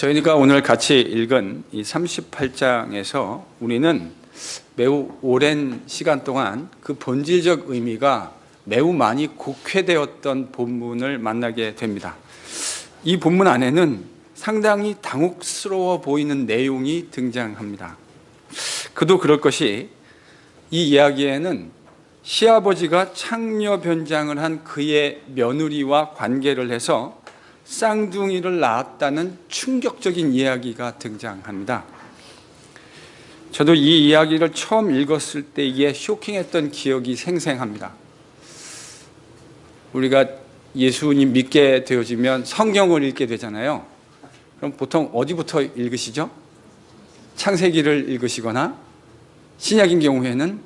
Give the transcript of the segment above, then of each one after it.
저희가 오늘 같이 읽은 이 38장에서 우리는 매우 오랜 시간 동안 그 본질적 의미가 매우 많이 곡해되었던 본문을 만나게 됩니다. 이 본문 안에는 상당히 당혹스러워 보이는 내용이 등장합니다. 그도 그럴 것이 이 이야기에는 시아버지가 창녀 변장을 한 그의 며느리와 관계를 해서 쌍둥이를 낳았다는 충격적인 이야기가 등장합니다. 저도 이 이야기를 처음 읽었을 때 이게 쇼킹했던 기억이 생생합니다. 우리가 예수님 믿게 되어지면 성경을 읽게 되잖아요. 그럼 보통 어디부터 읽으시죠? 창세기를 읽으시거나 신약인 경우에는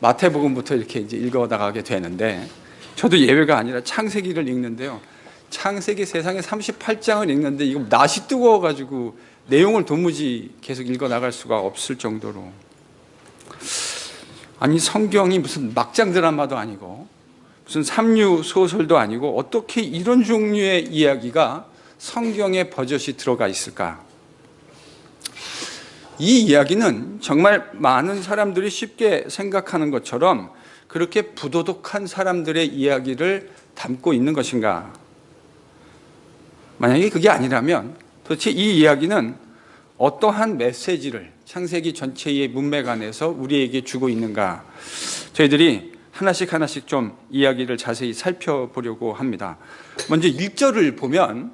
마태복음부터 이렇게 이제 읽어 나가게 되는데, 저도 예외가 아니라 창세기를 읽는데요. 창세기 세상에 38장을 읽는데 이거 낯이 뜨거워가지고 내용을 도무지 계속 읽어 나갈 수가 없을 정도로, 아니 성경이 무슨 막장 드라마도 아니고 무슨 삼류 소설도 아니고 어떻게 이런 종류의 이야기가 성경에 버젓이 들어가 있을까? 이 이야기는 정말 많은 사람들이 쉽게 생각하는 것처럼 그렇게 부도덕한 사람들의 이야기를 담고 있는 것인가? 만약에 그게 아니라면 도대체 이 이야기는 어떠한 메시지를 창세기 전체의 문맥 안에서 우리에게 주고 있는가? 저희들이 하나씩 좀 이야기를 자세히 살펴보려고 합니다. 먼저 1절을 보면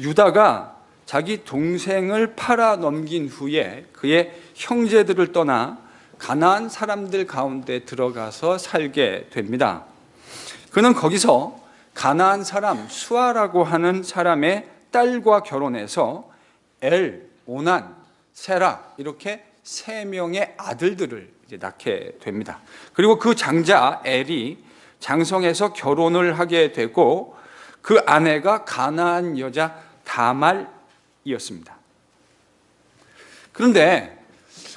유다가 자기 동생을 팔아 넘긴 후에 그의 형제들을 떠나 가나안 사람들 가운데 들어가서 살게 됩니다. 그는 거기서 가나안 사람 수아라고 하는 사람의 딸과 결혼해서 엘, 오난, 세라 이렇게 3명의 아들들을 이제 낳게 됩니다. 그리고 그 장자 엘이 장성해서 결혼을 하게 되고 그 아내가 가나안 여자 다말이었습니다. 그런데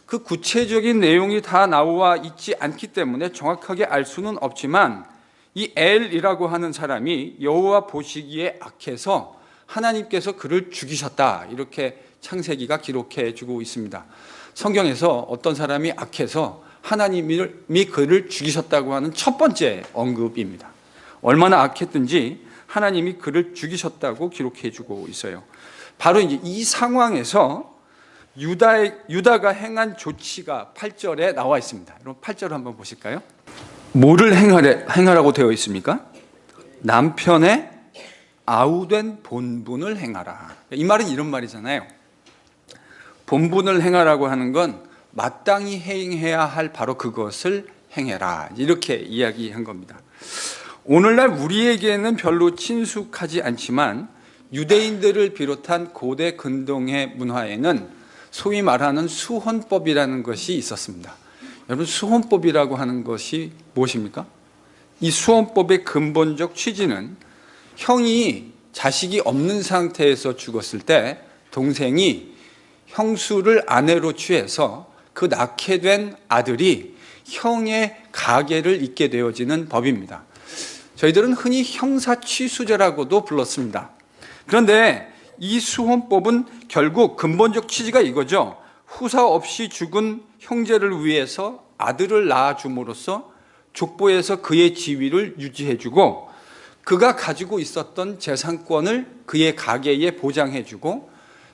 그 구체적인 내용이 다 나와 있지 않기 때문에 정확하게 알 수는 없지만 이 엘이라고 하는 사람이 여호와 보시기에 악해서 하나님께서 그를 죽이셨다, 이렇게 창세기가 기록해 주고 있습니다. 성경에서 어떤 사람이 악해서 하나님이 그를 죽이셨다고 하는 첫 번째 언급입니다. 얼마나 악했든지 하나님이 그를 죽이셨다고 기록해 주고 있어요. 바로 이제 이 상황에서 유다가 행한 조치가 8절에 나와 있습니다. 여러분 8절 한번 보실까요? 뭐를 행하라고 되어 있습니까? 남편의 아우된 본분을 행하라. 이 말은 이런 말이잖아요. 본분을 행하라고 하는 건 마땅히 행해야 할 바로 그것을 행해라, 이렇게 이야기한 겁니다. 오늘날 우리에게는 별로 친숙하지 않지만 유대인들을 비롯한 고대 근동의 문화에는 소위 말하는 수혼법이라는 것이 있었습니다. 여러분, 수혼법이라고 하는 것이 무엇입니까? 이 수혼법의 근본적 취지는 형이 자식이 없는 상태에서 죽었을 때 동생이 형수를 아내로 취해서 그 낳게 된 아들이 형의 가계를 잇게 되어지는 법입니다. 저희들은 흔히 형사취수제라고도 불렀습니다. 그런데 이 수혼법은 결국 근본적 취지가 이거죠. 후사 없이 죽은 형제를 위해서 아들을 낳아줌으로써 족보에서 그의 지위를 유지해주고 그가 가지고 있었던 재산권을 그의 가계에 보장해주고,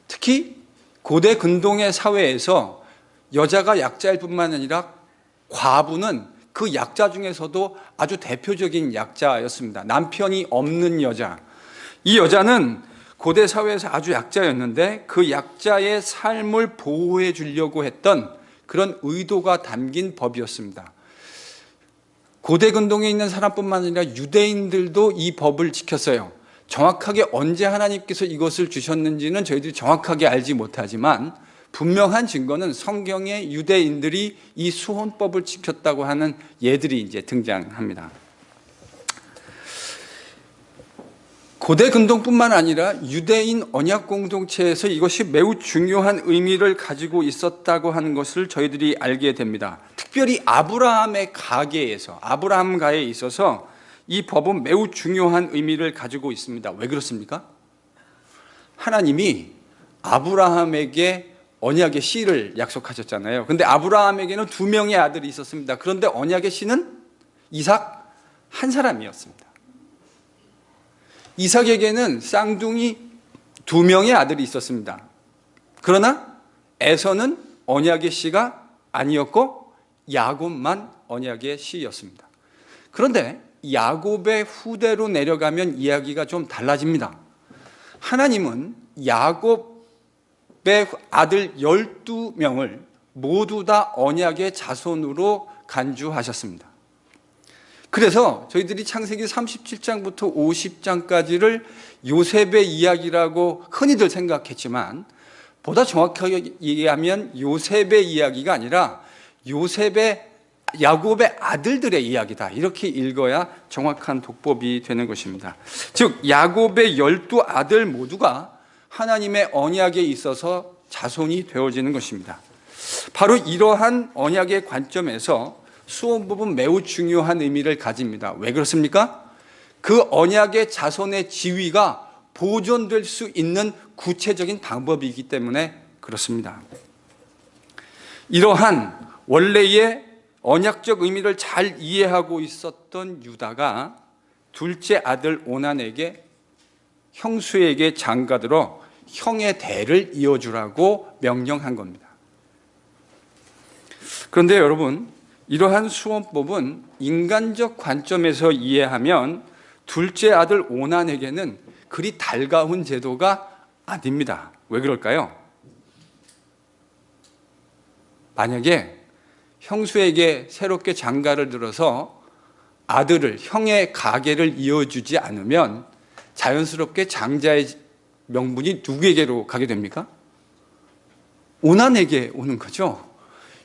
특히 고대 근동의 사회에서 여자가 약자일 뿐만 아니라 과부는 그 약자 중에서도 아주 대표적인 약자였습니다. 남편이 없는 여자. 이 여자는 고대 사회에서 아주 약자였는데 그 약자의 삶을 보호해 주려고 했던 그런 의도가 담긴 법이었습니다. 고대 근동에 있는 사람뿐만 아니라 유대인들도 이 법을 지켰어요. 정확하게 언제 하나님께서 이것을 주셨는지는 저희들이 정확하게 알지 못하지만 분명한 증거는 성경에 유대인들이 이 수혼법을 지켰다고 하는 예들이 이제 등장합니다. 고대 근동뿐만 아니라 유대인 언약 공동체에서 이것이 매우 중요한 의미를 가지고 있었다고 하는 것을 저희들이 알게 됩니다. 특별히 아브라함의 가계에서, 아브라함가에 있어서 이 법은 매우 중요한 의미를 가지고 있습니다. 왜 그렇습니까? 하나님이 아브라함에게 언약의 씨를 약속하셨잖아요. 그런데 아브라함에게는 2명의 아들이 있었습니다. 그런데 언약의 씨는 이삭 한 사람이었습니다. 이삭에게는 쌍둥이 2명의 아들이 있었습니다. 그러나 에서는 언약의 씨가 아니었고 야곱만 언약의 씨였습니다. 그런데 야곱의 후대로 내려가면 이야기가 좀 달라집니다. 하나님은 야곱의 아들 12명을 모두 다 언약의 자손으로 간주하셨습니다. 그래서 저희들이 창세기 37장부터 50장까지를 요셉의 이야기라고 흔히들 생각했지만 보다 정확하게 얘기하면 요셉의 이야기가 아니라 야곱의 아들들의 이야기다, 이렇게 읽어야 정확한 독법이 되는 것입니다. 즉 야곱의 12아들 모두가 하나님의 언약에 있어서 자손이 되어지는 것입니다. 바로 이러한 언약의 관점에서 수원법은 매우 중요한 의미를 가집니다. 왜 그렇습니까? 그 언약의 자손의 지위가 보존될 수 있는 구체적인 방법이기 때문에 그렇습니다. 이러한 원래의 언약적 의미를 잘 이해하고 있었던 유다가 둘째 아들 오난에게 형수에게 장가들어 형의 대를 이어주라고 명령한 겁니다. 그런데 여러분, 이러한 수원법은 인간적 관점에서 이해하면 둘째 아들 오난에게는 그리 달가운 제도가 아닙니다. 왜 그럴까요? 만약에 형수에게 새롭게 장가를 들어서 아들을, 형의 가계를 이어주지 않으면 자연스럽게 장자의 명분이 누구에게로 가게 됩니까? 오난에게 오는 거죠.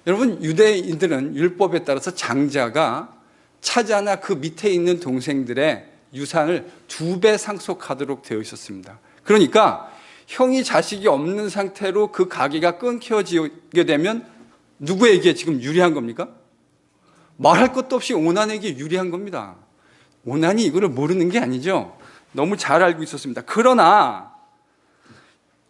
여러분, 유대인들은 율법에 따라서 장자가 차자나 그 밑에 있는 동생들의 유산을 2배 상속하도록 되어 있었습니다. 그러니까 형이 자식이 없는 상태로 그 가계가 끊겨지게 되면 누구에게 지금 유리한 겁니까? 말할 것도 없이 오난에게 유리한 겁니다. 오난이 이거를 모르는 게 아니죠. 너무 잘 알고 있었습니다. 그러나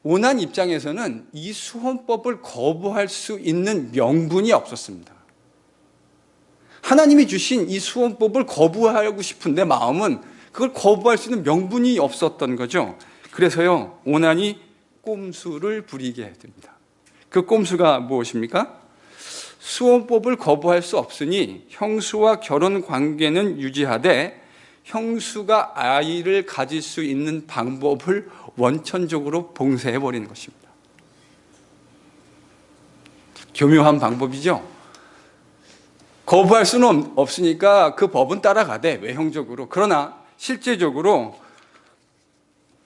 오난 입장에서는 이 수혼법을 거부할 수 있는 명분이 없었습니다. 하나님이 주신 이 수혼법을 거부하고 싶은데 마음은 그걸 거부할 수 있는 명분이 없었던 거죠. 그래서요, 오난이 꼼수를 부리게 됩니다. 그 꼼수가 무엇입니까? 수혼법을 거부할 수 없으니 형수와 결혼 관계는 유지하되 형수가 아이를 가질 수 있는 방법을 원천적으로 봉쇄해버리는 것입니다. 교묘한 방법이죠. 거부할 수는 없으니까 그 법은 따라가되 외형적으로. 그러나 실제적으로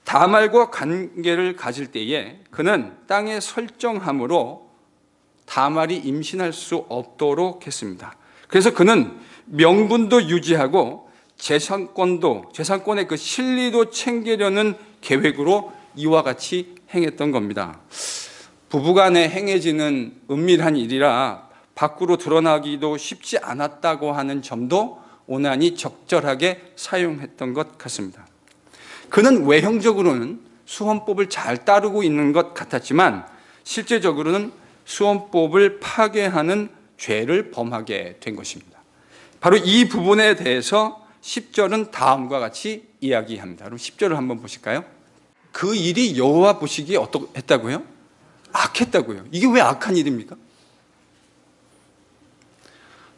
다말과 관계를 가질 때에 그는 땅에 설정함으로 다말이 임신할 수 없도록 했습니다. 그래서 그는 명분도 유지하고 재산권의 그 실리도 챙기려는 계획으로 이와 같이 행했던 겁니다. 부부간에 행해지는 은밀한 일이라 밖으로 드러나기도 쉽지 않았다고 하는 점도 오난이 적절하게 사용했던 것 같습니다. 그는 외형적으로는 수혼법을 잘 따르고 있는 것 같았지만 실제적으로는 수혼법을 파괴하는 죄를 범하게 된 것입니다. 바로 이 부분에 대해서 10절은 다음과 같이 이야기합니다. 그럼 10절을 한번 보실까요? 그 일이 여호와 보시기에 어떠했다고요? 악했다고요. 이게 왜 악한 일입니까?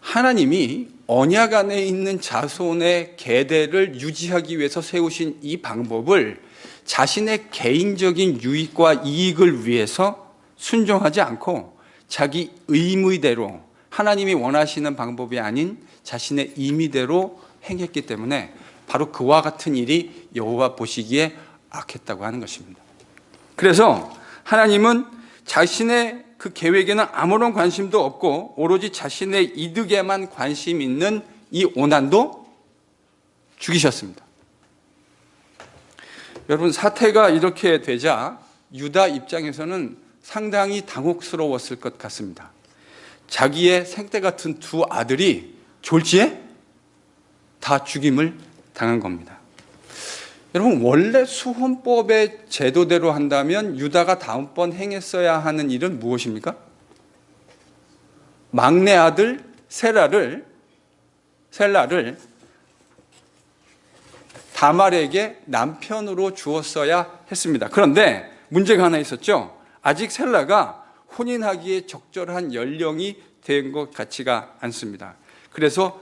하나님이 언약 안에 있는 자손의 계대를 유지하기 위해서 세우신 이 방법을 자신의 개인적인 유익과 이익을 위해서 순종하지 않고 자기 의무대로, 하나님이 원하시는 방법이 아닌 자신의 임의대로 행했기 때문에 바로 그와 같은 일이 여호와 보시기에 악했다고 하는 것입니다. 그래서 하나님은 자신의 그 계획에는 아무런 관심도 없고 오로지 자신의 이득에만 관심 있는 이 오난도 죽이셨습니다. 여러분, 사태가 이렇게 되자 유다 입장에서는 상당히 당혹스러웠을 것 같습니다. 자기의 생떼 같은 2 아들이 졸지에 다 죽임을 당한 겁니다. 여러분, 원래 수혼법의 제도대로 한다면 유다가 다음번 행했어야 하는 일은 무엇입니까? 막내 아들 셀라를 다말에게 남편으로 주었어야 했습니다. 그런데 문제가 하나 있었죠. 아직 셀라가 혼인하기에 적절한 연령이 된 것 같지가 않습니다. 그래서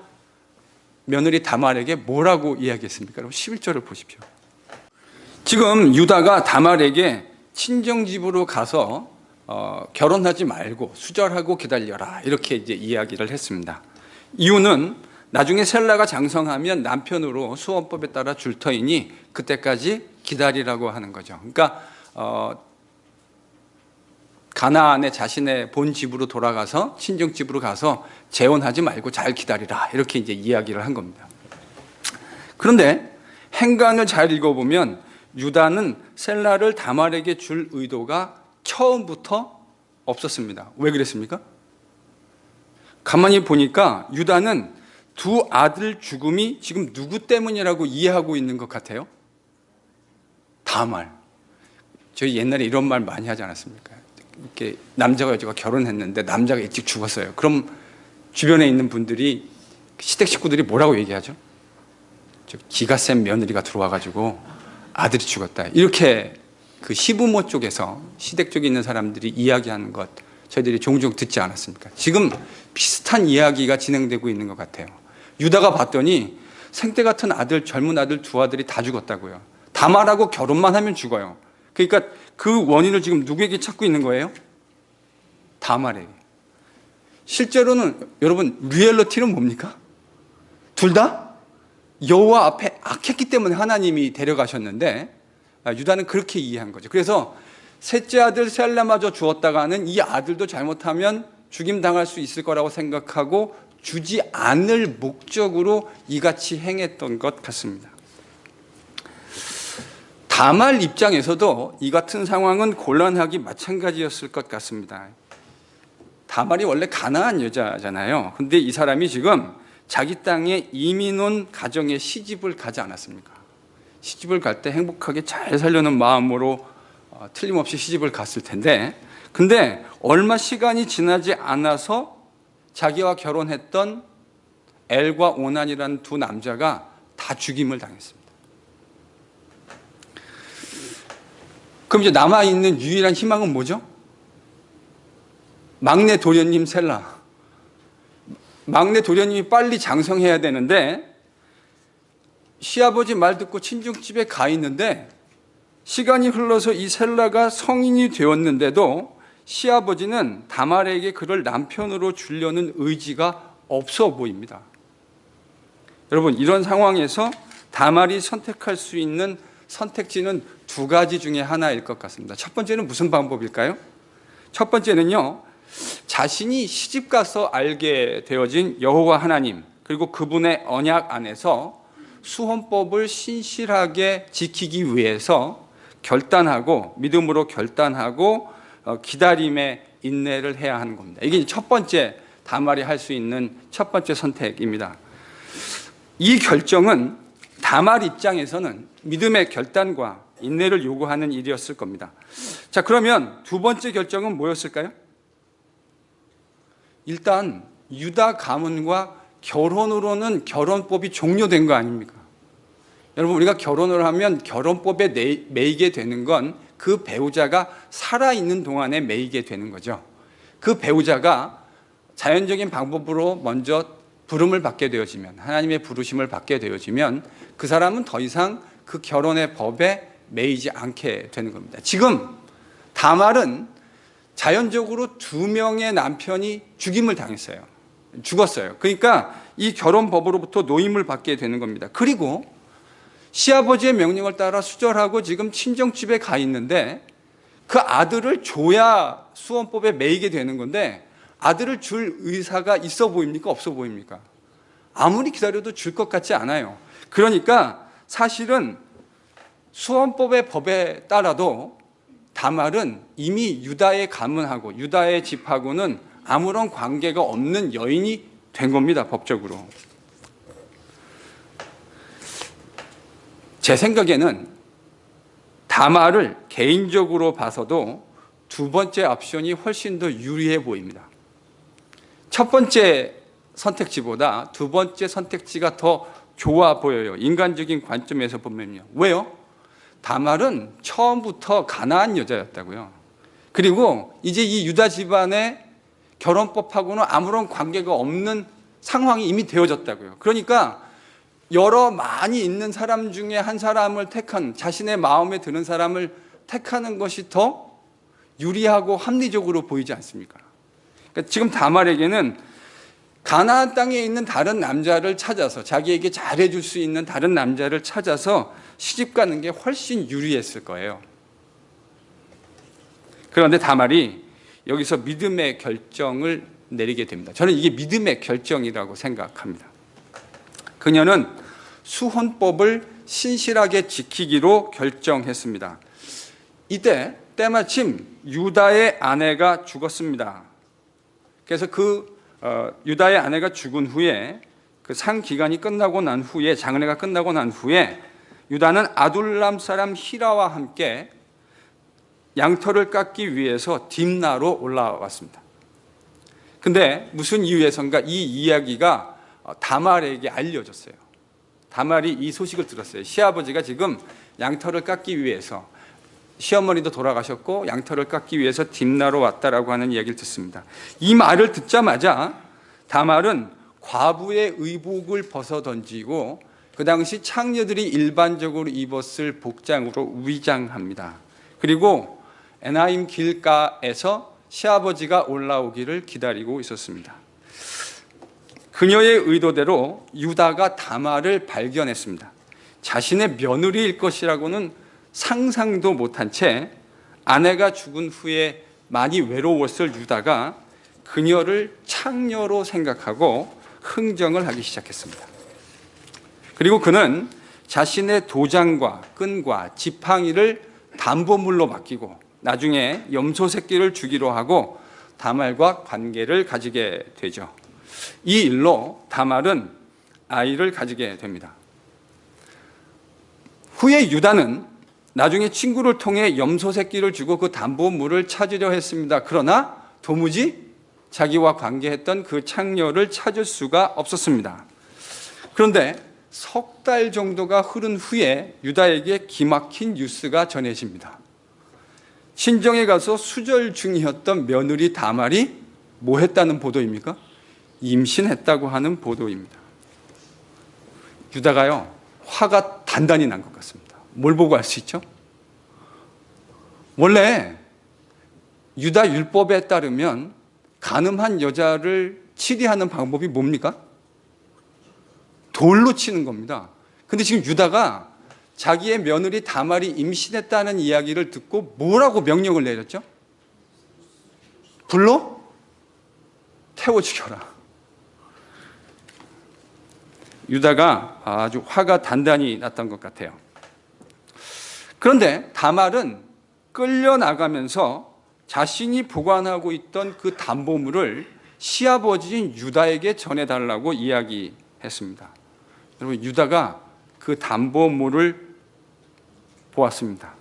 며느리 다말에게 뭐라고 이야기했습니까? 여러분 11절을 보십시오. 지금 유다가 다말에게 친정집으로 가서 결혼하지 말고 수절하고 기다려라, 이렇게 이제 이야기를 했습니다. 이유는 나중에 셀라가 장성하면 남편으로 수혼법에 따라 줄 터이니 그때까지 기다리라고 하는 거죠. 그러니까 가나안에 자신의 본 집으로 돌아가서 친정집으로 가서 재혼하지 말고 잘 기다리라, 이렇게 이제 이야기를 한 겁니다. 그런데 행간을 잘 읽어보면 유다는 셀라를 다말에게 줄 의도가 처음부터 없었습니다. 왜 그랬습니까? 가만히 보니까 유다는 두 아들 죽음이 지금 누구 때문이라고 이해하고 있는 것 같아요? 다말. 저희 옛날에 이런 말 많이 하지 않았습니까? 이렇게 남자가 여자가 결혼했는데 남자가 일찍 죽었어요. 그럼 주변에 있는 분들이, 시댁 식구들이 뭐라고 얘기하죠? 기가 센 며느리가 들어와가지고 아들이 죽었다, 이렇게 그 시부모 쪽에서, 시댁 쪽에 있는 사람들이 이야기하는 것 저희들이 종종 듣지 않았습니까? 지금 비슷한 이야기가 진행되고 있는 것 같아요. 유다가 봤더니 생때 같은 아들, 젊은 아들 두 아들이 다 죽었다고요. 다말하고 결혼만 하면 죽어요. 그러니까 그 원인을 지금 누구에게 찾고 있는 거예요? 다말에게. 실제로는 여러분, 리얼리티는 뭡니까? 둘 다 여호와 앞에 악했기 때문에 하나님이 데려가셨는데 유다는 그렇게 이해한 거죠. 그래서 셋째 아들 셀라마저 주었다가는 이 아들도 잘못하면 죽임당할 수 있을 거라고 생각하고 주지 않을 목적으로 이같이 행했던 것 같습니다. 다말 입장에서도 이 같은 상황은 곤란하기 마찬가지였을 것 같습니다. 다말이 원래 가나안 여자잖아요. 근데 이 사람이 지금 자기 땅에 이민 온 가정에 시집을 가지 않았습니까? 시집을 갈 때 행복하게 잘 살려는 마음으로 틀림없이 시집을 갔을 텐데, 근데 얼마 시간이 지나지 않아서 자기와 결혼했던 엘과 오난이라는 두 남자가 다 죽임을 당했습니다. 그럼 이제 남아있는 유일한 희망은 뭐죠? 막내 도련님 셀라. 막내 도련님이 빨리 장성해야 되는데 시아버지 말 듣고 친정집에 가 있는데, 시간이 흘러서 이 셀라가 성인이 되었는데도 시아버지는 다말에게 그를 남편으로 주려는 의지가 없어 보입니다. 여러분, 이런 상황에서 다말이 선택할 수 있는 선택지는 두 가지 중에 하나일 것 같습니다. 첫 번째는 무슨 방법일까요? 첫 번째는요, 자신이 시집가서 알게 되어진 여호와 하나님, 그리고 그분의 언약 안에서 수혼법을 신실하게 지키기 위해서 결단하고, 믿음으로 결단하고 기다림의 인내를 해야 하는 겁니다. 이게 첫 번째, 다말이 할 수 있는 첫 번째 선택입니다. 이 결정은 다말 입장에서는 믿음의 결단과 인내를 요구하는 일이었을 겁니다. 자, 그러면 두 번째 결정은 뭐였을까요? 일단 유다 가문과 결혼으로는 결혼법이 종료된 거 아닙니까? 여러분, 우리가 결혼을 하면 결혼법에 매이게 되는 건 그 배우자가 살아있는 동안에 매이게 되는 거죠. 그 배우자가 자연적인 방법으로 먼저 부름을 받게 되어지면, 하나님의 부르심을 받게 되어지면 그 사람은 더 이상 그 결혼의 법에 매이지 않게 되는 겁니다. 지금 다말은 자연적으로 두 명의 남편이 죽임을 당했어요. 죽었어요. 그러니까 이 결혼법으로부터 노임을 받게 되는 겁니다. 그리고 시아버지의 명령을 따라 수절하고 지금 친정집에 가 있는데 그 아들을 줘야 수혼법에 매이게 되는 건데, 아들을 줄 의사가 있어 보입니까? 없어 보입니까? 아무리 기다려도 줄 것 같지 않아요. 그러니까 사실은 수혼법의 법에 따라도 다말은 이미 유다의 가문하고 유다의 집하고는 아무런 관계가 없는 여인이 된 겁니다, 법적으로. 제 생각에는 다말을 개인적으로 봐서도 두 번째 옵션이 훨씬 더 유리해 보입니다. 첫 번째 선택지보다 두 번째 선택지가 더 좋아 보여요. 인간적인 관점에서 보면요. 왜요? 다말은 처음부터 가난한 여자였다고요. 그리고 이제 이 유다 집안의 결혼법하고는 아무런 관계가 없는 상황이 이미 되어졌다고요. 그러니까 여러 많이 있는 사람 중에 한 사람을 택한, 자신의 마음에 드는 사람을 택하는 것이 더 유리하고 합리적으로 보이지 않습니까? 그러니까 지금 다말에게는 가나안 땅에 있는 다른 남자를 찾아서, 자기에게 잘해줄 수 있는 다른 남자를 찾아서 시집 가는 게 훨씬 유리했을 거예요. 그런데 다말이 여기서 믿음의 결정을 내리게 됩니다. 저는 이게 믿음의 결정이라고 생각합니다. 그녀는 수혼법을 신실하게 지키기로 결정했습니다. 이때 때마침 유다의 아내가 죽었습니다. 그래서 유다의 아내가 죽은 후에 그 상 기간이 끝나고 난 후에, 장례가 끝나고 난 후에 유다는 아둘람 사람 히라와 함께 양털을 깎기 위해서 딥나로 올라왔습니다. 근데 무슨 이유에선가 이 이야기가 다말에게 알려졌어요. 다말이 이 소식을 들었어요. 시아버지가 지금 양털을 깎기 위해서, 시어머니도 돌아가셨고 양털을 깎기 위해서 딥나로 왔다라고 하는 이야기를 듣습니다. 이 말을 듣자마자 다말은 과부의 의복을 벗어던지고 그 당시 창녀들이 일반적으로 입었을 복장으로 위장합니다. 그리고 에나임 길가에서 시아버지가 올라오기를 기다리고 있었습니다. 그녀의 의도대로 유다가 다말을 발견했습니다. 자신의 며느리일 것이라고는 상상도 못한 채 아내가 죽은 후에 많이 외로웠을 유다가 그녀를 창녀로 생각하고 흥정을 하기 시작했습니다. 그리고 그는 자신의 도장과 끈과 지팡이를 담보물로 맡기고 나중에 염소 새끼를 주기로 하고 다말과 관계를 가지게 되죠. 이 일로 다말은 아이를 가지게 됩니다. 후에 유다는 나중에 친구를 통해 염소 새끼를 주고 그 담보물을 찾으려 했습니다. 그러나 도무지 자기와 관계했던 그 창녀를 찾을 수가 없었습니다. 그런데 석 달 정도가 흐른 후에 유다에게 기막힌 뉴스가 전해집니다. 친정에 가서 수절 중이었던 며느리 다말이 뭐 했다는 보도입니까? 임신했다고 하는 보도입니다. 유다가요, 화가 단단히 난 것 같습니다. 뭘 보고 알 수 있죠? 원래 유다 율법에 따르면 간음한 여자를 치리하는 방법이 뭡니까? 돌로 치는 겁니다. 근데 지금 유다가 자기의 며느리 다말이 임신했다는 이야기를 듣고 뭐라고 명령을 내렸죠? 불로 태워 죽여라. 유다가 아주 화가 단단히 났던 것 같아요. 그런데 다말은 끌려나가면서 자신이 보관하고 있던 그 담보물을 시아버지인 유다에게 전해달라고 이야기했습니다. 여러분, 유다가 그 담보물을 보았습니다.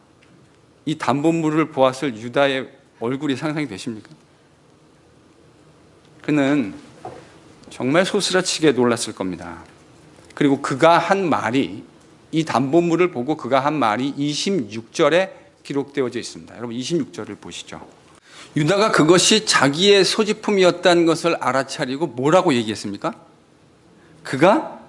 이 담보물을 보았을 유다의 얼굴이 상상이 되십니까? 그는 정말 소스라치게 놀랐을 겁니다. 그리고 그가 한 말이, 이 담보물을 보고 그가 한 말이 26절에 기록되어져 있습니다. 여러분 26절을 보시죠. 유다가 그것이 자기의 소지품이었다는 것을 알아차리고 뭐라고 얘기했습니까? 그가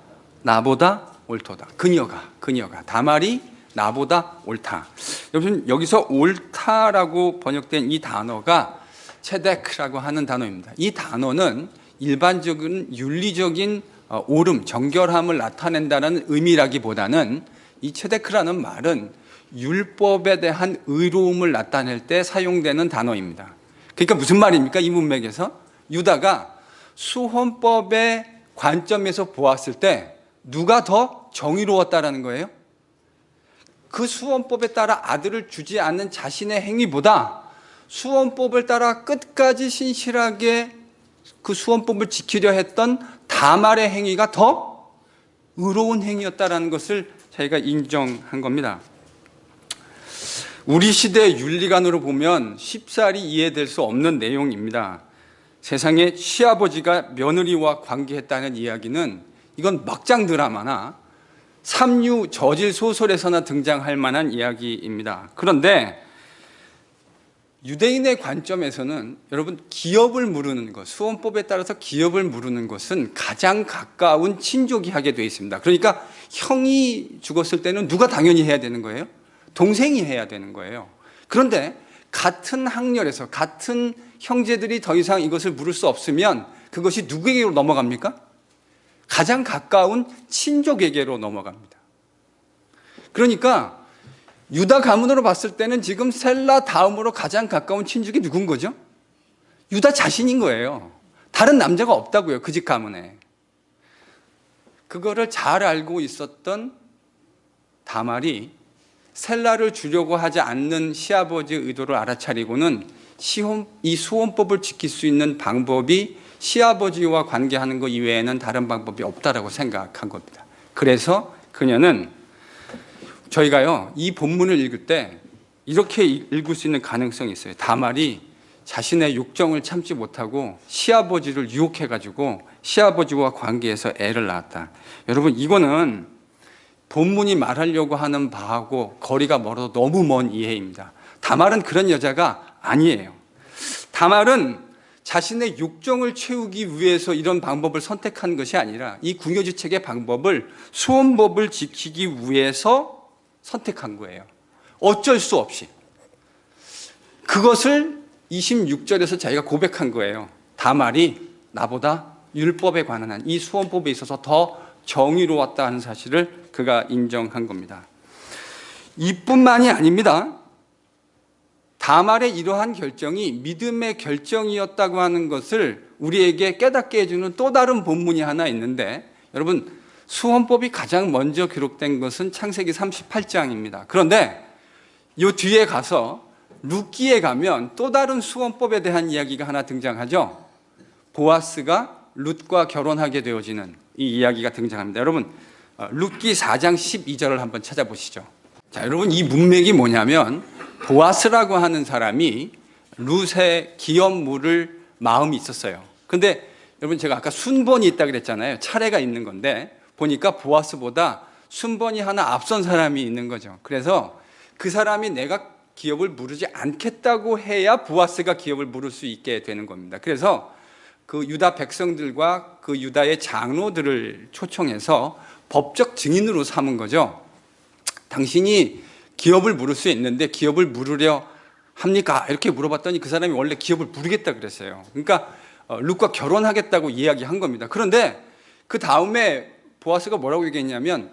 나보다 옳도다. 그녀가 다말이 나보다 옳다. 여러분 여기서 옳다라고 번역된 이 단어가 체데크라고 하는 단어입니다. 이 단어는 일반적인 윤리적인 옳음, 정결함을 나타낸다는 의미라기보다는 이 체데크라는 말은 율법에 대한 의로움을 나타낼 때 사용되는 단어입니다. 그러니까 무슨 말입니까? 이 문맥에서 유다가 수혼법의 관점에서 보았을 때 누가 더 정의로웠다라는 거예요? 그 수혼법에 따라 아들을 주지 않는 자신의 행위보다 수혼법을 따라 끝까지 신실하게 그 수혼법을 지키려 했던 다말의 행위가 더 의로운 행위였다라는 것을 자기가 인정한 겁니다. 우리 시대 윤리관으로 보면 쉽사리 이해될 수 없는 내용입니다. 세상에 시아버지가 며느리와 관계했다는 이야기는 이건 막장 드라마나 삼류 저질 소설에서나 등장할 만한 이야기입니다. 그런데 유대인의 관점에서는 여러분 기업을 물으는 것, 수원법에 따라서 기업을 물으는 것은 가장 가까운 친족이 하게 되어 있습니다. 그러니까 형이 죽었을 때는 누가 당연히 해야 되는 거예요? 동생이 해야 되는 거예요. 그런데 같은 학렬에서 같은 형제들이 더 이상 이것을 물을 수 없으면 그것이 누구에게로 넘어갑니까? 가장 가까운 친족에게로 넘어갑니다. 그러니까 유다 가문으로 봤을 때는 지금 셀라 다음으로 가장 가까운 친족이 누군 거죠? 유다 자신인 거예요. 다른 남자가 없다고요, 그 집 가문에. 그거를 잘 알고 있었던 다말이 셀라를 주려고 하지 않는 시아버지의 의도를 알아차리고는 이 수혼법을 지킬 수 있는 방법이 시아버지와 관계하는 것 이외에는 다른 방법이 없다라고 생각한 겁니다. 그래서 그녀는 저희가요, 이 본문을 읽을 때 이렇게 읽을 수 있는 가능성이 있어요. 다말이 자신의 욕정을 참지 못하고 시아버지를 유혹해가지고 시아버지와 관계해서 애를 낳았다. 여러분, 이거는 본문이 말하려고 하는 바하고 거리가 멀어도 너무 먼 이해입니다. 다말은 그런 여자가 아니에요. 다말은 자신의 욕정을 채우기 위해서 이런 방법을 선택한 것이 아니라 이 궁여지책의 방법을 수혼법을 지키기 위해서 선택한 거예요. 어쩔 수 없이. 그것을 26절에서 자기가 고백한 거예요. 다말이 나보다 율법에 관한 한 이 수혼법에 있어서 더 정의로웠다 하는 사실을 그가 인정한 겁니다. 이뿐만이 아닙니다. 다말의 이러한 결정이 믿음의 결정이었다고 하는 것을 우리에게 깨닫게 해주는 또 다른 본문이 하나 있는데, 여러분, 수혼법이 가장 먼저 기록된 것은 창세기 38장입니다. 그런데 이 뒤에 가서 룻기에 가면 또 다른 수혼법에 대한 이야기가 하나 등장하죠. 보아스가 룻과 결혼하게 되어지는 이 이야기가 등장합니다. 여러분, 룻기 4장 12절을 한번 찾아보시죠. 자, 여러분, 이 문맥이 뭐냐면 보아스라고 하는 사람이 룻의 기업 물을 마음이 있었어요. 근데 여러분, 제가 아까 순번이 있다 그랬잖아요. 차례가 있는 건데 보니까 보아스보다 순번이 하나 앞선 사람이 있는 거죠. 그래서 그 사람이 내가 기업을 물으지 않겠다고 해야 보아스가 기업을 물을 수 있게 되는 겁니다. 그래서 그 유다 백성들과 그 유다의 장로들을 초청해서 법적 증인으로 삼은 거죠. 당신이 기업을 물을 수 있는데 기업을 물으려 합니까? 이렇게 물어봤더니 그 사람이 원래 기업을 물으겠다 그랬어요. 그러니까 룻과 결혼하겠다고 이야기한 겁니다. 그런데 그 다음에 보아스가 뭐라고 얘기했냐면,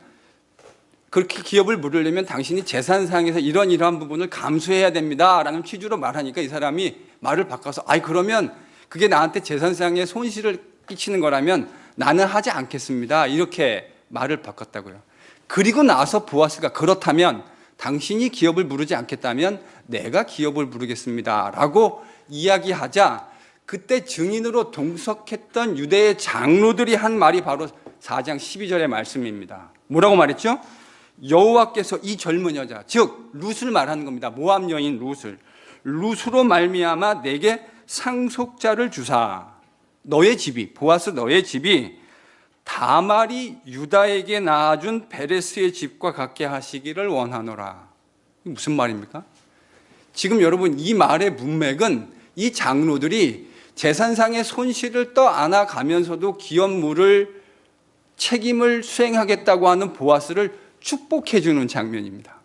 그렇게 기업을 물으려면 당신이 재산상에서 이러한 부분을 감수해야 됩니다 라는 취지로 말하니까 이 사람이 말을 바꿔서 그러면 그게 나한테 재산상의 손실을 끼치는 거라면 나는 하지 않겠습니다, 이렇게 말을 바꿨다고요. 그리고 나서 보아스가 그렇다면 당신이 기업을 물으지 않겠다면 내가 기업을 물으겠습니다 라고 이야기하자, 그때 증인으로 동석했던 유대의 장로들이 한 말이 바로 4장 12절의 말씀입니다. 뭐라고 말했죠? 여호와께서 이 젊은 여자, 즉 룻을 말하는 겁니다. 모압 여인 룻으로 말미암아 내게 상속자를 주사, 너의 집이, 보아스 너의 집이 다말이 유다에게 낳아준 베레스의 집과 같게 하시기를 원하노라. 이게 무슨 말입니까? 지금 여러분, 이 말의 문맥은 이 장로들이 재산상의 손실을 떠안아가면서도 기업 물을 책임을 수행하겠다고 하는 보아스를 축복해 주는 장면입니다.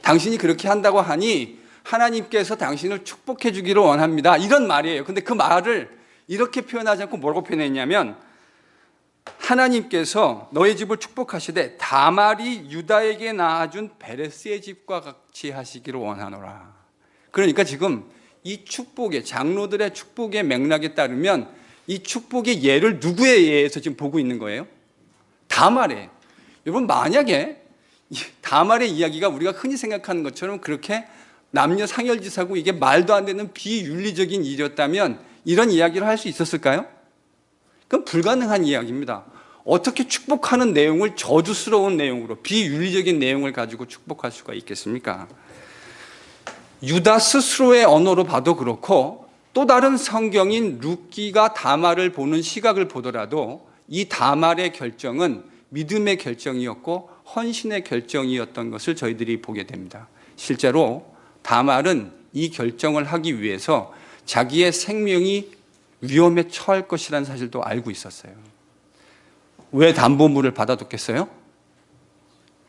당신이 그렇게 한다고 하니 하나님께서 당신을 축복해 주기를 원합니다, 이런 말이에요. 근데 그 말을 이렇게 표현하지 않고 뭐라고 표현했냐면, 하나님께서 너의 집을 축복하시되 다말이 유다에게 낳아준 베레스의 집과 같이 하시기를 원하노라. 그러니까 지금 이 축복의, 장로들의 축복의 맥락에 따르면 이 축복의 예를 누구의 예에서 지금 보고 있는 거예요? 다말의. 여러분, 만약에 다말의 이야기가 우리가 흔히 생각하는 것처럼 그렇게 남녀 상열지사고 이게 말도 안 되는 비윤리적인 일이었다면 이런 이야기를 할 수 있었을까요? 그건 불가능한 이야기입니다. 어떻게 축복하는 내용을 저주스러운 내용으로 비윤리적인 내용을 가지고 축복할 수가 있겠습니까? 유다 스스로의 언어로 봐도 그렇고 또 다른 성경인 룻기가 다말을 보는 시각을 보더라도 이 다말의 결정은 믿음의 결정이었고 헌신의 결정이었던 것을 저희들이 보게 됩니다. 실제로 다말은 이 결정을 하기 위해서 자기의 생명이 위험에 처할 것이라는 사실도 알고 있었어요. 왜 담보물을 받아뒀겠어요?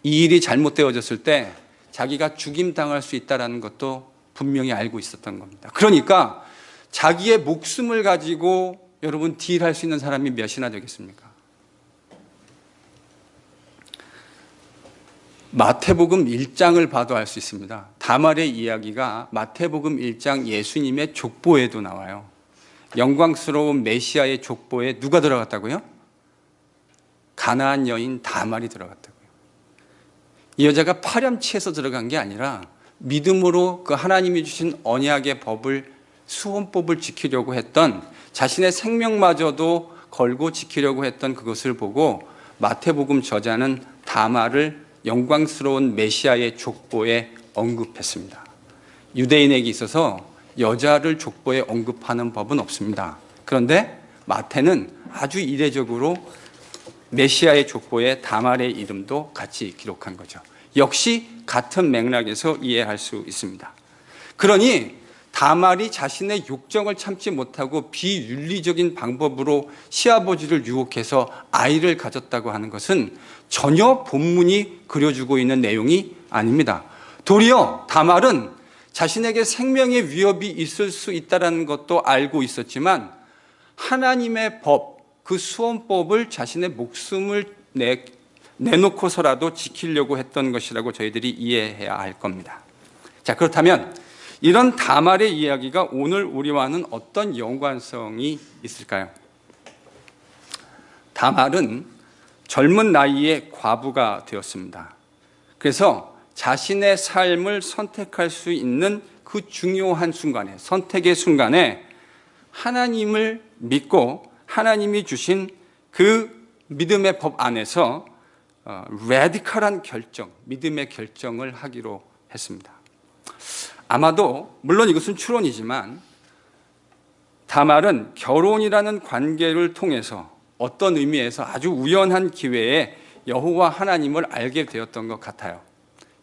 이 일이 잘못되어졌을 때 자기가 죽임당할 수 있다는 것도 분명히 알고 있었던 겁니다. 그러니까 자기의 목숨을 가지고 여러분 딜할 수 있는 사람이 몇이나 되겠습니까? 마태복음 1장을 봐도 알 수 있습니다. 다말의 이야기가 마태복음 1장 예수님의 족보에도 나와요. 영광스러운 메시아의 족보에 누가 들어갔다고요? 가나안 여인 다말이 들어갔다고요. 이 여자가 파렴치해서 들어간 게 아니라 믿음으로 그 하나님이 주신 언약의 법을 수혼법을 지키려고 했던, 자신의 생명마저도 걸고 지키려고 했던 그것을 보고 마태복음 저자는 다말을 영광스러운 메시아의 족보에 언급했습니다. 유대인에게 있어서 여자를 족보에 언급하는 법은 없습니다. 그런데 마태는 아주 이례적으로 메시아의 족보에 다말의 이름도 같이 기록한 거죠. 역시 같은 맥락에서 이해할 수 있습니다. 그러니 다말이 자신의 욕정을 참지 못하고 비윤리적인 방법으로 시아버지를 유혹해서 아이를 가졌다고 하는 것은 전혀 본문이 그려주고 있는 내용이 아닙니다. 도리어 다말은 자신에게 생명의 위협이 있을 수 있다는 것도 알고 있었지만 하나님의 법, 그 수혼법을 자신의 목숨을 내놓고서라도 지키려고 했던 것이라고 저희들이 이해해야 할 겁니다. 자, 그렇다면 이런 다말의 이야기가 오늘 우리와는 어떤 연관성이 있을까요? 다말은 젊은 나이에 과부가 되었습니다. 그래서 자신의 삶을 선택할 수 있는 그 중요한 순간에, 선택의 순간에 하나님을 믿고 하나님이 주신 그 믿음의 법 안에서 레디컬한 결정, 믿음의 결정을 하기로 했습니다. 아마도 물론 이것은 추론이지만 다말은 결혼이라는 관계를 통해서 어떤 의미에서 아주 우연한 기회에 여호와 하나님을 알게 되었던 것 같아요.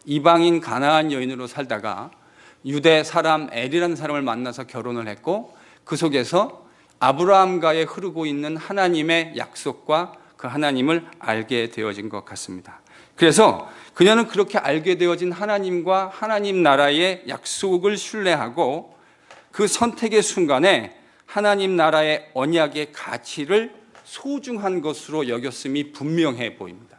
이방인 가나안 여인으로 살다가 유대 사람 엘이라는 사람을 만나서 결혼을 했고 그 속에서 아브라함과의 흐르고 있는 하나님의 약속과 그 하나님을 알게 되어진 것 같습니다. 그래서 그녀는 그렇게 알게 되어진 하나님과 하나님 나라의 약속을 신뢰하고 그 선택의 순간에 하나님 나라의 언약의 가치를 소중한 것으로 여겼음이 분명해 보입니다.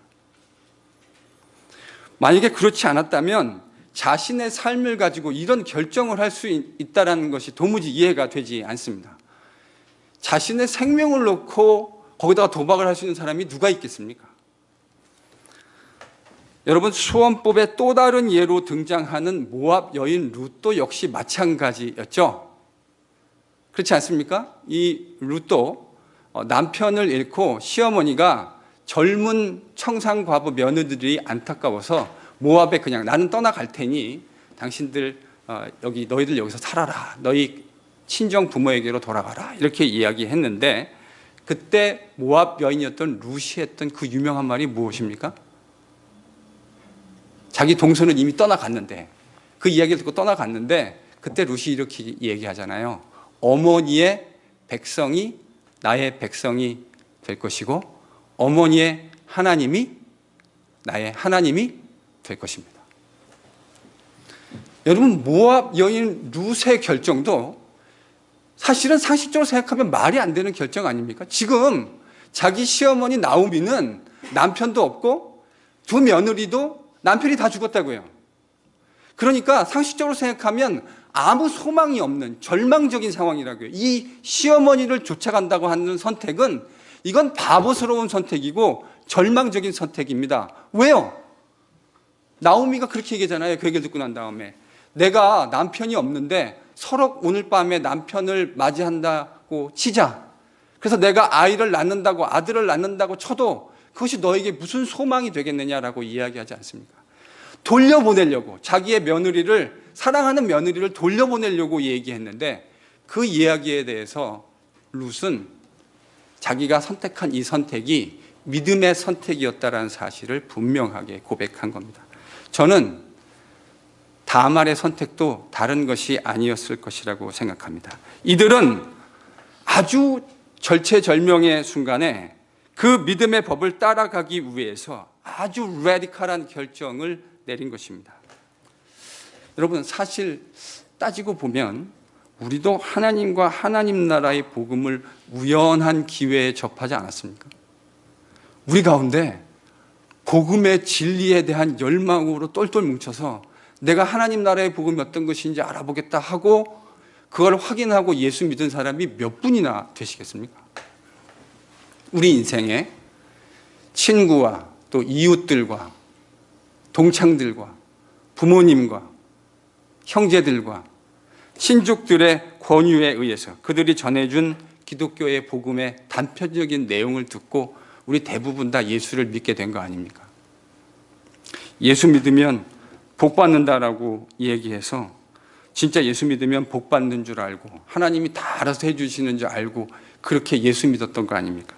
만약에 그렇지 않았다면 자신의 삶을 가지고 이런 결정을 할 수 있다는 것이 도무지 이해가 되지 않습니다. 자신의 생명을 놓고 거기다가 도박을 할 수 있는 사람이 누가 있겠습니까? 여러분, 수혼법의 또 다른 예로 등장하는 모압 여인 룻도 역시 마찬가지였죠. 그렇지 않습니까? 이 룻도 남편을 잃고 시어머니가 젊은 청산과부 며느리들이 안타까워서 모압에 그냥 나는 떠나갈 테니 당신들 너희들 여기서 살아라. 너희 친정 부모에게로 돌아가라. 이렇게 이야기했는데 그때 모압 여인이었던 룻이 했던 그 유명한 말이 무엇입니까? 자기 동서는 이미 떠나갔는데 그 이야기를 듣고 떠나갔는데 그때 룻이 이렇게 얘기하잖아요. 어머니의 백성이 나의 백성이 될 것이고 어머니의 하나님이 나의 하나님이 될 것입니다. 여러분, 모압 여인 룻의 결정도 사실은 상식적으로 생각하면 말이 안 되는 결정 아닙니까? 지금 자기 시어머니 나오미는 남편도 없고 두 며느리도 남편이 다 죽었다고요. 그러니까 상식적으로 생각하면 아무 소망이 없는 절망적인 상황이라고요. 이 시어머니를 쫓아간다고 하는 선택은 이건 바보스러운 선택이고 절망적인 선택입니다. 왜요? 나오미가 그렇게 얘기하잖아요. 그 얘기를 듣고 난 다음에 내가 남편이 없는데 서로 오늘 밤에 남편을 맞이한다고 치자. 그래서 내가 아이를 낳는다고, 아들을 낳는다고 쳐도 그것이 너에게 무슨 소망이 되겠느냐라고 이야기하지 않습니까? 돌려보내려고, 자기의 며느리를, 사랑하는 며느리를 돌려보내려고 얘기했는데, 그 이야기에 대해서 룻은 자기가 선택한 이 선택이 믿음의 선택이었다라는 사실을 분명하게 고백한 겁니다. 저는 다말의 선택도 다른 것이 아니었을 것이라고 생각합니다. 이들은 아주 절체절명의 순간에 그 믿음의 법을 따라가기 위해서 아주 라디컬한 결정을 내린 것입니다. 여러분, 사실 따지고 보면 우리도 하나님과 하나님 나라의 복음을 우연한 기회에 접하지 않았습니까? 우리 가운데 복음의 진리에 대한 열망으로 똘똘 뭉쳐서 내가 하나님 나라의 복음이 어떤 것인지 알아보겠다 하고 그걸 확인하고 예수 믿은 사람이 몇 분이나 되시겠습니까? 우리 인생에 친구와 또 이웃들과 동창들과 부모님과 형제들과 친족들의 권유에 의해서 그들이 전해준 기독교의 복음의 단편적인 내용을 듣고 우리 대부분 다 예수를 믿게 된 거 아닙니까? 예수 믿으면 복 받는다라고 얘기해서 진짜 예수 믿으면 복 받는 줄 알고 하나님이 다 알아서 해주시는 줄 알고 그렇게 예수 믿었던 거 아닙니까?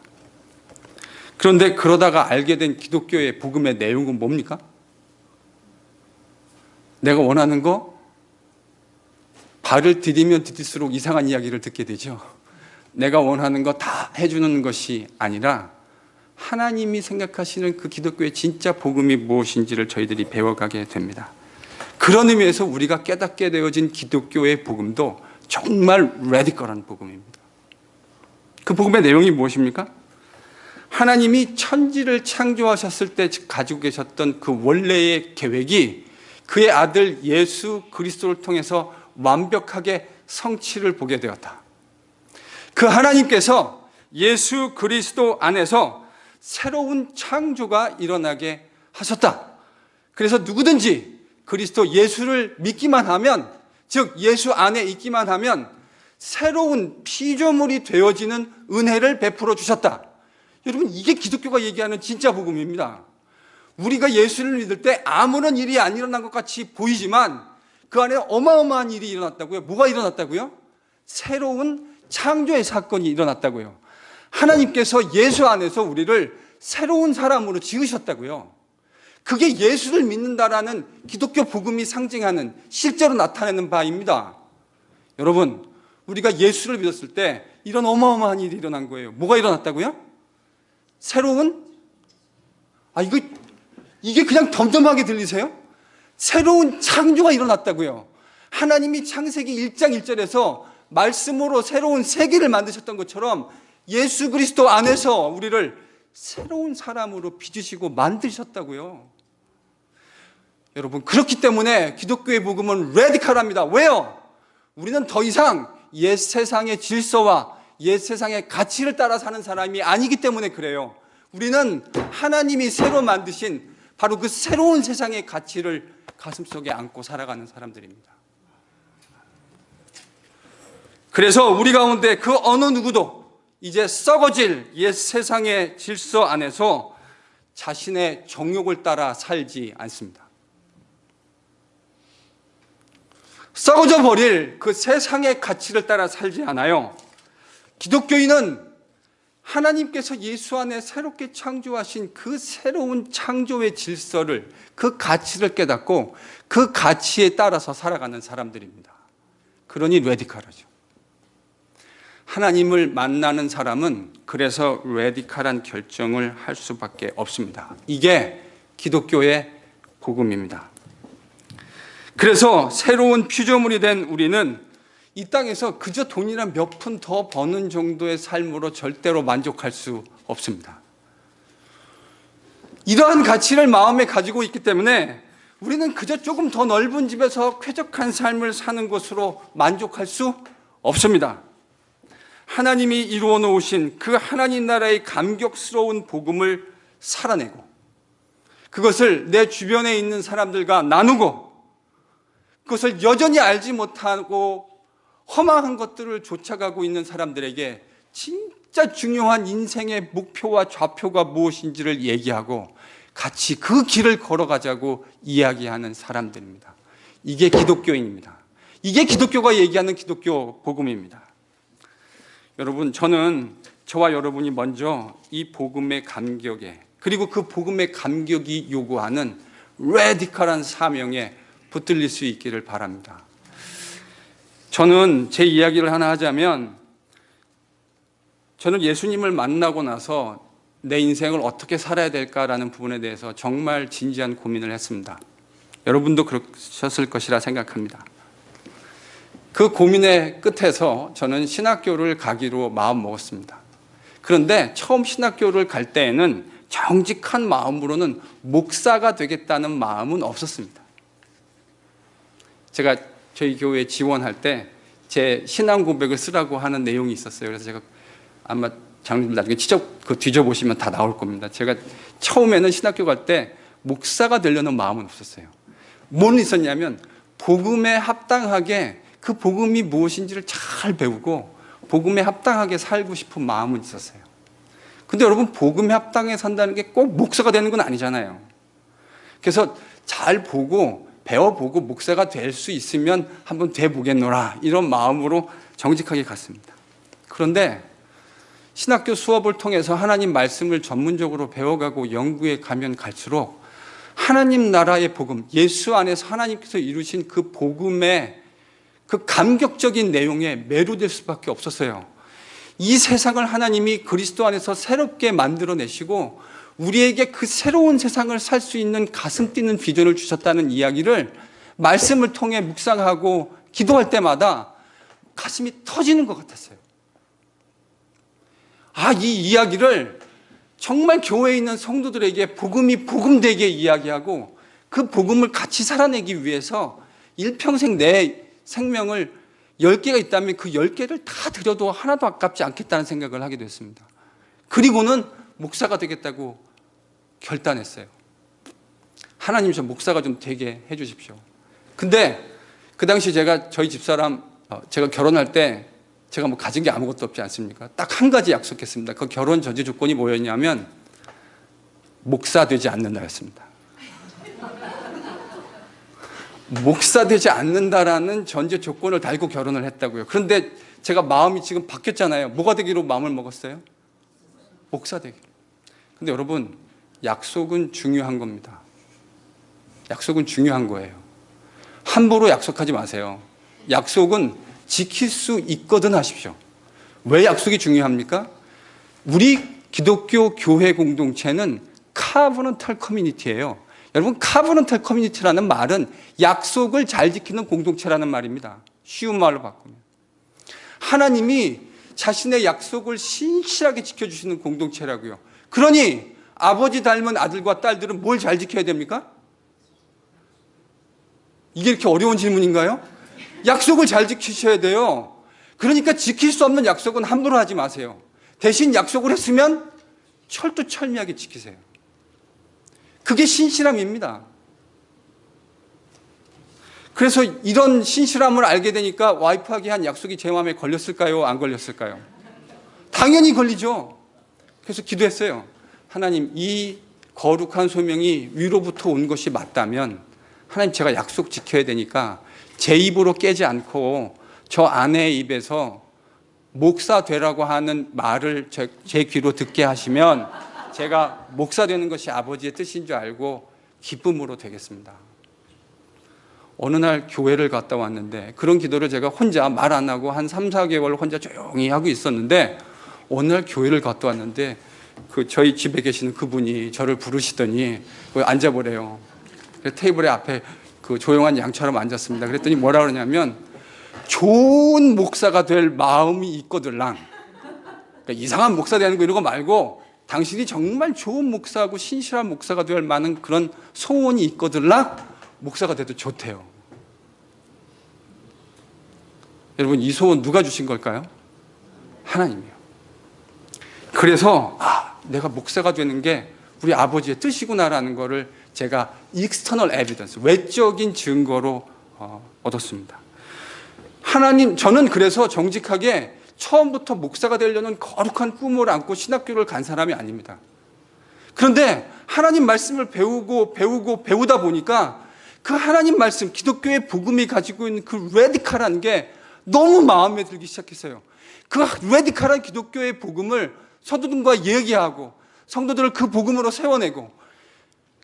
그런데 그러다가 알게 된 기독교의 복음의 내용은 뭡니까? 내가 원하는 거 발을 디디면 디딜수록 이상한 이야기를 듣게 되죠. 내가 원하는 거 다 해주는 것이 아니라 하나님이 생각하시는 그 기독교의 진짜 복음이 무엇인지를 저희들이 배워가게 됩니다. 그런 의미에서 우리가 깨닫게 되어진 기독교의 복음도 정말 라디컬한 복음입니다. 그 복음의 내용이 무엇입니까? 하나님이 천지를 창조하셨을 때 가지고 계셨던 그 원래의 계획이 그의 아들 예수 그리스도를 통해서 완벽하게 성취를 보게 되었다. 그 하나님께서 예수 그리스도 안에서 새로운 창조가 일어나게 하셨다. 그래서 누구든지 그리스도 예수를 믿기만 하면, 즉 예수 안에 있기만 하면 새로운 피조물이 되어지는 은혜를 베풀어 주셨다. 여러분, 이게 기독교가 얘기하는 진짜 복음입니다. 우리가 예수를 믿을 때 아무런 일이 안 일어난 것 같이 보이지만 그 안에 어마어마한 일이 일어났다고요. 뭐가 일어났다고요? 새로운 창조의 사건이 일어났다고요. 하나님께서 예수 안에서 우리를 새로운 사람으로 지으셨다고요. 그게 예수를 믿는다라는 기독교 복음이 상징하는, 실제로 나타내는 바입니다. 여러분, 우리가 예수를 믿었을 때 이런 어마어마한 일이 일어난 거예요. 뭐가 일어났다고요? 새로운, 이게 그냥 덤덤하게 들리세요? 새로운 창조가 일어났다고요. 하나님이 창세기 1장 1절에서 말씀으로 새로운 세계를 만드셨던 것처럼 예수 그리스도 안에서 우리를 새로운 사람으로 빚으시고 만드셨다고요. 여러분, 그렇기 때문에 기독교의 복음은 라디컬합니다. 왜요? 우리는 더 이상 옛 세상의 질서와 옛 세상의 가치를 따라 사는 사람이 아니기 때문에 그래요. 우리는 하나님이 새로 만드신 바로 그 새로운 세상의 가치를 가슴속에 안고 살아가는 사람들입니다. 그래서 우리 가운데 그 어느 누구도 이제 썩어질 옛 세상의 질서 안에서 자신의 정욕을 따라 살지 않습니다. 썩어져 버릴 그 세상의 가치를 따라 살지 않아요. 기독교인은 하나님께서 예수 안에 새롭게 창조하신 그 새로운 창조의 질서를, 그 가치를 깨닫고 그 가치에 따라서 살아가는 사람들입니다. 그러니 라디컬하죠. 하나님을 만나는 사람은 그래서 라디컬한 결정을 할 수밖에 없습니다. 이게 기독교의 복음입니다. 그래서 새로운 피조물이 된 우리는 이 땅에서 그저 돈이나 몇 푼 더 버는 정도의 삶으로 절대로 만족할 수 없습니다. 이러한 가치를 마음에 가지고 있기 때문에 우리는 그저 조금 더 넓은 집에서 쾌적한 삶을 사는 것으로 만족할 수 없습니다. 하나님이 이루어 놓으신 그 하나님 나라의 감격스러운 복음을 살아내고 그것을 내 주변에 있는 사람들과 나누고 그것을 여전히 알지 못하고 허망한 것들을 쫓아가고 있는 사람들에게 진짜 중요한 인생의 목표와 좌표가 무엇인지를 얘기하고 같이 그 길을 걸어가자고 이야기하는 사람들입니다. 이게 기독교인입니다. 이게 기독교가 얘기하는 기독교 복음입니다. 여러분, 저는 저와 여러분이 먼저 이 복음의 감격에, 그리고 그 복음의 감격이 요구하는 레디컬한 사명에 붙들릴 수 있기를 바랍니다. 저는 제 이야기를 하나 하자면, 저는 예수님을 만나고 나서 내 인생을 어떻게 살아야 될까라는 부분에 대해서 정말 진지한 고민을 했습니다. 여러분도 그러셨을 것이라 생각합니다. 그 고민의 끝에서 저는 신학교를 가기로 마음먹었습니다. 그런데 처음 신학교를 갈 때에는 정직한 마음으로는 목사가 되겠다는 마음은 없었습니다. 제가 저희 교회에 지원할 때 제 신앙 고백을 쓰라고 하는 내용이 있었어요. 그래서 제가 아마 장로님 나중에 직접 뒤져보시면 다 나올 겁니다. 제가 처음에는 신학교 갈 때 목사가 되려는 마음은 없었어요. 뭐는 있었냐면 복음에 합당하게 그 복음이 무엇인지를 잘 배우고 복음에 합당하게 살고 싶은 마음은 있었어요. 근데 여러분, 복음에 합당해 산다는 게 꼭 목사가 되는 건 아니잖아요. 그래서 잘 보고 배워보고 목사가 될 수 있으면 한번 돼보겠노라, 이런 마음으로 정직하게 갔습니다. 그런데 신학교 수업을 통해서 하나님 말씀을 전문적으로 배워가고 연구해 가면 갈수록 하나님 나라의 복음, 예수 안에서 하나님께서 이루신 그 복음의 그 감격적인 내용에 매료될 수밖에 없었어요. 이 세상을 하나님이 그리스도 안에서 새롭게 만들어내시고 우리에게 그 새로운 세상을 살 수 있는 가슴 뛰는 비전을 주셨다는 이야기를 말씀을 통해 묵상하고 기도할 때마다 가슴이 터지는 것 같았어요. 이 이야기를 정말 교회에 있는 성도들에게 복음이 복음되게 이야기하고 그 복음을 같이 살아내기 위해서 일평생 내 생명을 10개가 있다면 그 10개를 다 드려도 하나도 아깝지 않겠다는 생각을 하게 됐습니다. 그리고는 목사가 되겠다고 결단했어요. 하나님, 저 목사가 좀 되게 해주십시오. 근데 그 당시 저희 집사람, 제가 결혼할 때 제가 뭐 가진 게 아무것도 없지 않습니까? 딱 한 가지 약속했습니다. 그 결혼 전제 조건이 뭐였냐면 목사 되지 않는다였습니다. 목사 되지 않는다라는 전제 조건을 달고 결혼을 했다고요. 그런데 제가 마음이 지금 바뀌었잖아요. 뭐가 되기로 마음을 먹었어요? 목사 되기로. 근데 여러분, 약속은 중요한 겁니다. 약속은 중요한 거예요. 함부로 약속하지 마세요. 약속은 지킬 수 있거든 하십시오. 왜 약속이 중요합니까? 우리 기독교 교회 공동체는 카버넌탈 커뮤니티예요. 여러분, 카버넌탈 커뮤니티라는 말은 약속을 잘 지키는 공동체라는 말입니다. 쉬운 말로 바꾸면 하나님이 자신의 약속을 신실하게 지켜주시는 공동체라고요. 그러니 아버지 닮은 아들과 딸들은 뭘 잘 지켜야 됩니까? 이게 이렇게 어려운 질문인가요? 약속을 잘 지키셔야 돼요. 그러니까 지킬 수 없는 약속은 함부로 하지 마세요. 대신 약속을 했으면 철두철미하게 지키세요. 그게 신실함입니다. 그래서 이런 신실함을 알게 되니까 와이프에게 한 약속이 제 마음에 걸렸을까요? 안 걸렸을까요? 당연히 걸리죠. 그래서 기도했어요. 하나님, 이 거룩한 소명이 위로부터 온 것이 맞다면 하나님, 제가 약속 지켜야 되니까 제 입으로 깨지 않고 저 아내의 입에서 목사 되라고 하는 말을 제 귀로 듣게 하시면 제가 목사 되는 것이 아버지의 뜻인 줄 알고 기쁨으로 되겠습니다. 어느 날 교회를 갔다 왔는데, 그런 기도를 제가 혼자 말 안 하고 한 3, 4개월 혼자 조용히 하고 있었는데, 어느 날 교회를 갔다 왔는데 저희 집에 계시는 그분이 저를 부르시더니 앉아보래요. 테이블에 앞에 조용한 양처럼 앉았습니다. 그랬더니 뭐라 그러냐면, 좋은 목사가 될 마음이 있거들랑, 그러니까 이상한 목사 되는 거 이런 거 말고 당신이 정말 좋은 목사하고 신실한 목사가 될 만한 그런 소원이 있거들랑 목사가 돼도 좋대요. 여러분, 이 소원 누가 주신 걸까요? 하나님이요. 그래서 내가 목사가 되는 게 우리 아버지의 뜻이구나라는 거를 제가 external evidence, 외적인 증거로 얻었습니다. 하나님, 저는 그래서 정직하게 처음부터 목사가 되려는 거룩한 꿈을 안고 신학교를 간 사람이 아닙니다. 그런데 하나님 말씀을 배우다 보니까 그 하나님 말씀, 기독교의 복음이 가지고 있는 그 레디컬한 게 너무 마음에 들기 시작했어요. 그 레디컬한 기독교의 복음을 성도들과 얘기하고 성도들을 그 복음으로 세워내고,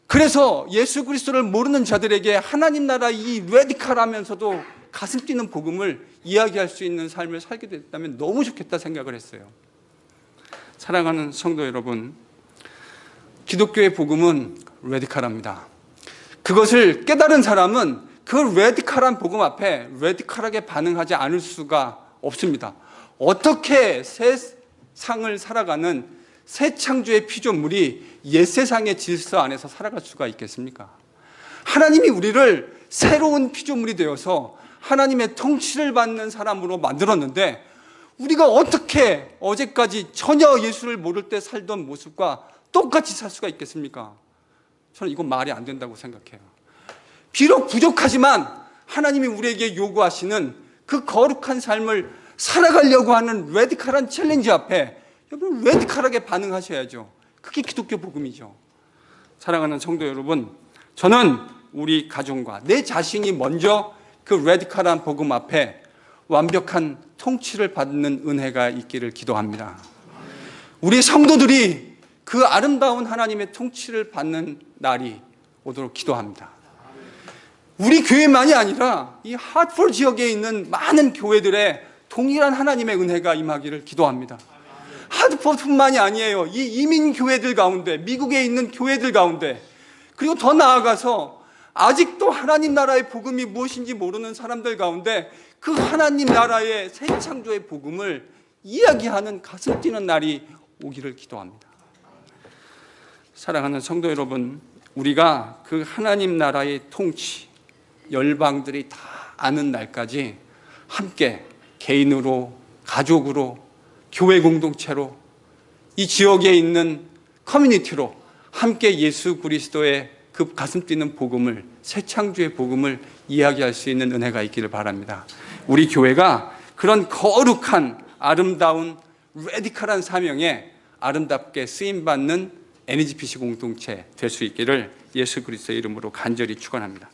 그래서 예수 그리스도를 모르는 자들에게 하나님 나라 이 레디컬하면서도 가슴 뛰는 복음을 이야기할 수 있는 삶을 살게 됐다면 너무 좋겠다 생각을 했어요. 사랑하는 성도 여러분, 기독교의 복음은 레디컬합니다. 그것을 깨달은 사람은 그 레디컬한 복음 앞에 레디컬하게 반응하지 않을 수가 없습니다. 어떻게 세상을 살아가는 새 창조의 피조물이 옛세상의 질서 안에서 살아갈 수가 있겠습니까? 하나님이 우리를 새로운 피조물이 되어서 하나님의 통치를 받는 사람으로 만들었는데, 우리가 어떻게 어제까지 전혀 예수를 모를 때 살던 모습과 똑같이 살 수가 있겠습니까? 저는 이건 말이 안 된다고 생각해요. 비록 부족하지만 하나님이 우리에게 요구하시는 그 거룩한 삶을 살아가려고 하는 레디컬한 챌린지 앞에 여러분 레디컬하게 반응하셔야죠. 그게 기독교 복음이죠. 사랑하는 성도 여러분, 저는 우리 가정과 내 자신이 먼저 그 레디컬한 복음 앞에 완벽한 통치를 받는 은혜가 있기를 기도합니다. 우리 성도들이 그 아름다운 하나님의 통치를 받는 날이 오도록 기도합니다. 우리 교회만이 아니라 이 하트포 지역에 있는 많은 교회들의 동일한 하나님의 은혜가 임하기를 기도합니다. 하트포뿐만이 아니에요. 이 이민 교회들 가운데, 미국에 있는 교회들 가운데, 그리고 더 나아가서 아직도 하나님 나라의 복음이 무엇인지 모르는 사람들 가운데 그 하나님 나라의 새 창조의 복음을 이야기하는 가슴 뛰는 날이 오기를 기도합니다. 사랑하는 성도 여러분, 우리가 그 하나님 나라의 통치, 열방들이 다 아는 날까지 함께 개인으로, 가족으로, 교회 공동체로, 이 지역에 있는 커뮤니티로 함께 예수 그리스도의 그 가슴 뛰는 복음을, 새 창조의 복음을 이야기할 수 있는 은혜가 있기를 바랍니다. 우리 교회가 그런 거룩한 아름다운 레디컬한 사명에 아름답게 쓰임받는 NGPC 공동체 될 수 있기를 예수 그리스도의 이름으로 간절히 축원합니다.